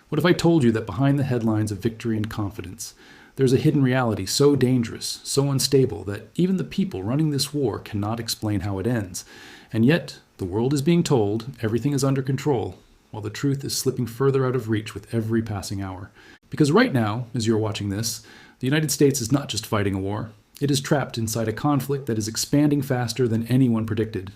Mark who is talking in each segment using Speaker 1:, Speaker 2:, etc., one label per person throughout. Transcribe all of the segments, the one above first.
Speaker 1: What if I told you that behind the headlines of victory and confidence, there's a hidden reality so dangerous, so unstable, that even the people running this war cannot explain how it ends? And yet, the world is being told everything is under control, while the truth is slipping further out of reach with every passing hour. Because right now, as you're watching this, the United States is not just fighting a war. It is trapped inside a conflict that is expanding faster than anyone predicted,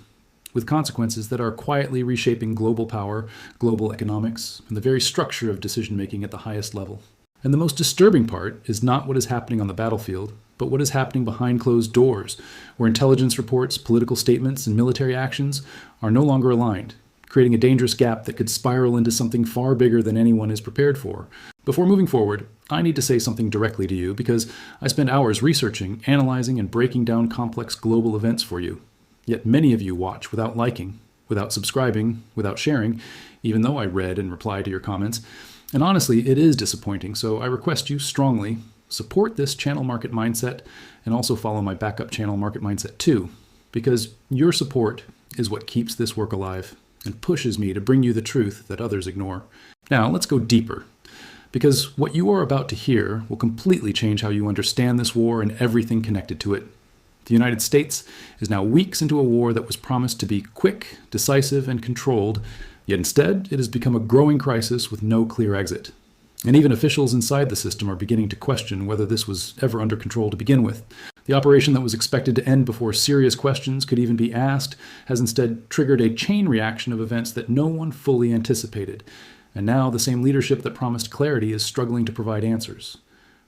Speaker 1: with consequences that are quietly reshaping global power, global economics, and the very structure of decision-making at the highest level. And the most disturbing part is not what is happening on the battlefield, but what is happening behind closed doors, where intelligence reports, political statements, and military actions are no longer aligned, creating a dangerous gap that could spiral into something far bigger than anyone is prepared for. Before moving forward, I need to say something directly to you because I spend hours researching, analyzing, and breaking down complex global events for you. Yet many of you watch without liking, without subscribing, without sharing, even though I read and reply to your comments. And honestly, it is disappointing, so I request you strongly support this channel Market Mindset and also follow my backup channel Market Mindset 2, because your support is what keeps this work alive and pushes me to bring you the truth that others ignore. Now, let's go deeper, because what you are about to hear will completely change how you understand this war and everything connected to it. The United States is now weeks into a war that was promised to be quick, decisive, and controlled, yet instead it has become a growing crisis with no clear exit. And even officials inside the system are beginning to question whether this was ever under control to begin with. The operation that was expected to end before serious questions could even be asked has instead triggered a chain reaction of events that no one fully anticipated. And now the same leadership that promised clarity is struggling to provide answers.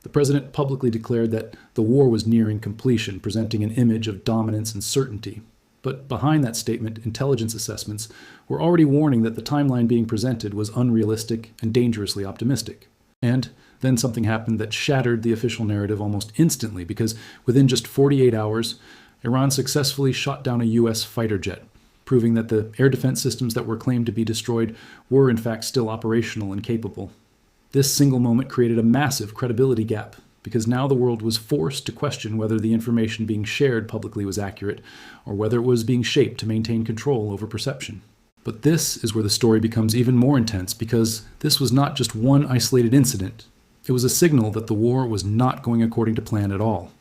Speaker 1: The president publicly declared that the war was nearing completion, presenting an image of dominance and certainty. But behind that statement, intelligence assessments were already warning that the timeline being presented was unrealistic and dangerously optimistic. And then something happened that shattered the official narrative almost instantly, because within just 48 hours, Iran successfully shot down a U.S. fighter jet, proving that the air defense systems that were claimed to be destroyed were in fact still operational and capable. This single moment created a massive credibility gap, because now the world was forced to question whether the information being shared publicly was accurate, or whether it was being shaped to maintain control over perception. But this is where the story becomes even more intense, because this was not just one isolated incident. It was a signal that the war was not going according to plan at all.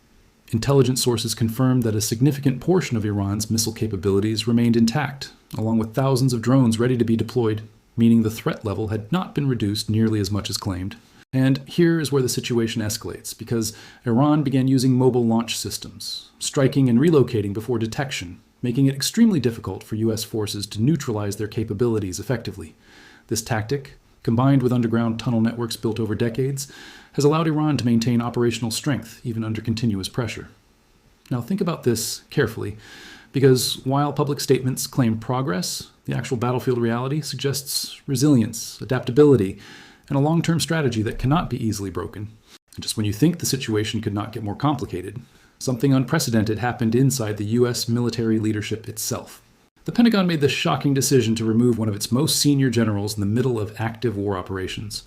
Speaker 1: Intelligence sources confirmed that a significant portion of Iran's missile capabilities remained intact, along with thousands of drones ready to be deployed, meaning the threat level had not been reduced nearly as much as claimed. And here is where the situation escalates, because Iran began using mobile launch systems, striking and relocating before detection, making it extremely difficult for U.S. forces to neutralize their capabilities effectively. This tactic, combined with underground tunnel networks built over decades, has allowed Iran to maintain operational strength even under continuous pressure. Now think about this carefully, because while public statements claim progress, the actual battlefield reality suggests resilience, adaptability, and a long-term strategy that cannot be easily broken. And just when you think the situation could not get more complicated, something unprecedented happened inside the U.S. military leadership itself. The Pentagon made the shocking decision to remove one of its most senior generals in the middle of active war operations,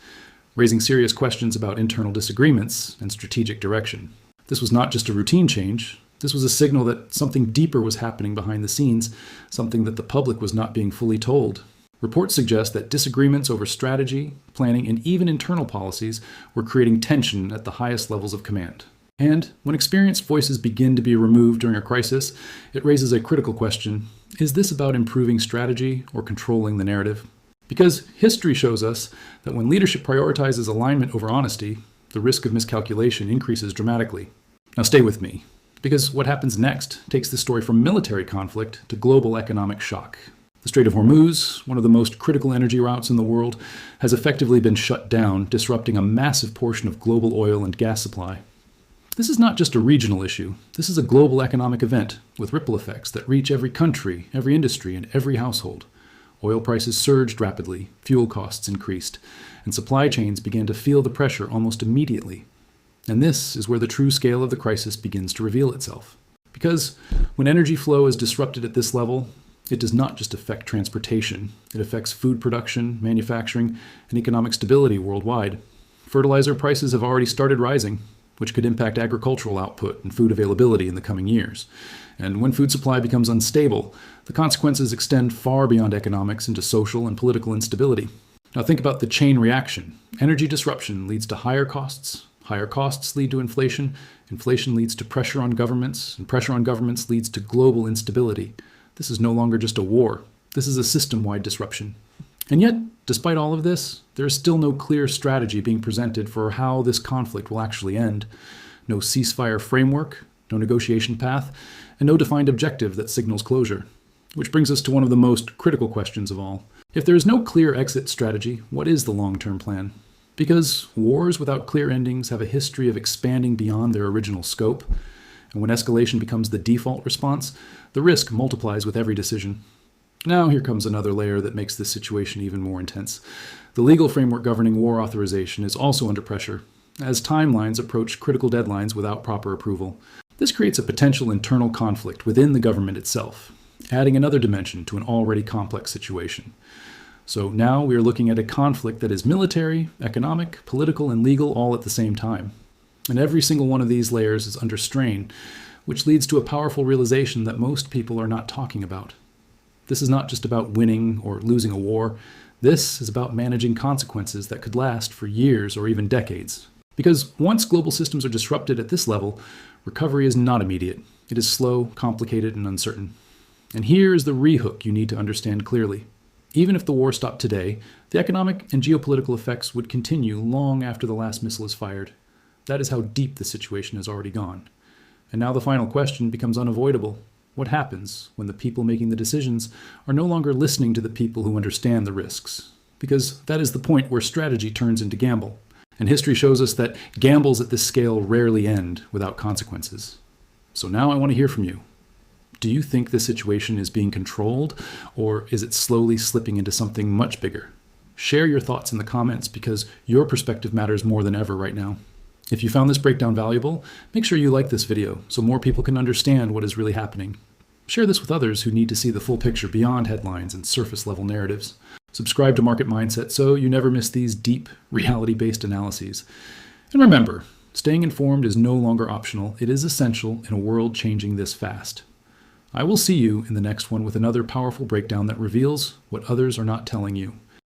Speaker 1: raising serious questions about internal disagreements and strategic direction. This was not just a routine change. This was a signal that something deeper was happening behind the scenes, something that the public was not being fully told. Reports suggest that disagreements over strategy, planning, and even internal policies were creating tension at the highest levels of command. And when experienced voices begin to be removed during a crisis, it raises a critical question: is this about improving strategy or controlling the narrative? Because history shows us that when leadership prioritizes alignment over honesty, the risk of miscalculation increases dramatically. Now stay with me, because what happens next takes the story from military conflict to global economic shock. The Strait of Hormuz, one of the most critical energy routes in the world, has effectively been shut down, disrupting a massive portion of global oil and gas supply. This is not just a regional issue. This is a global economic event with ripple effects that reach every country, every industry, and every household. Oil prices surged rapidly, fuel costs increased, and supply chains began to feel the pressure almost immediately. And this is where the true scale of the crisis begins to reveal itself. Because when energy flow is disrupted at this level, it does not just affect transportation. It affects food production, manufacturing, and economic stability worldwide. Fertilizer prices have already started rising, which could impact agricultural output and food availability in the coming years. And when food supply becomes unstable, the consequences extend far beyond economics into social and political instability. Now think about the chain reaction. Energy disruption leads to higher costs. Higher costs lead to inflation. Inflation leads to pressure on governments, and pressure on governments leads to global instability. This is no longer just a war. This is a system-wide disruption. And yet, despite all of this, there is still no clear strategy being presented for how this conflict will actually end. No ceasefire framework, no negotiation path, and no defined objective that signals closure. Which brings us to one of the most critical questions of all. If there is no clear exit strategy, what is the long-term plan? Because wars without clear endings have a history of expanding beyond their original scope, and when escalation becomes the default response, the risk multiplies with every decision. Now here comes another layer that makes this situation even more intense. The legal framework governing war authorization is also under pressure, as timelines approach critical deadlines without proper approval. This creates a potential internal conflict within the government itself, adding another dimension to an already complex situation. So now we are looking at a conflict that is military, economic, political, and legal all at the same time. And every single one of these layers is under strain, which leads to a powerful realization that most people are not talking about. This is not just about winning or losing a war. This is about managing consequences that could last for years or even decades. Because once global systems are disrupted at this level, recovery is not immediate. It is slow, complicated, and uncertain. And here is the rehook you need to understand clearly. Even if the war stopped today, the economic and geopolitical effects would continue long after the last missile is fired. That is how deep the situation has already gone. And now the final question becomes unavoidable. What happens when the people making the decisions are no longer listening to the people who understand the risks? Because that is the point where strategy turns into gamble. And history shows us that gambles at this scale rarely end without consequences. So now I want to hear from you. Do you think this situation is being controlled, or is it slowly slipping into something much bigger? Share your thoughts in the comments because your perspective matters more than ever right now. If you found this breakdown valuable, make sure you like this video so more people can understand what is really happening. Share this with others who need to see the full picture beyond headlines and surface-level narratives. Subscribe to Market Mindset so you never miss these deep, reality-based analyses. And remember, staying informed is no longer optional. It is essential in a world changing this fast. I will see you in the next one with another powerful breakdown that reveals what others are not telling you.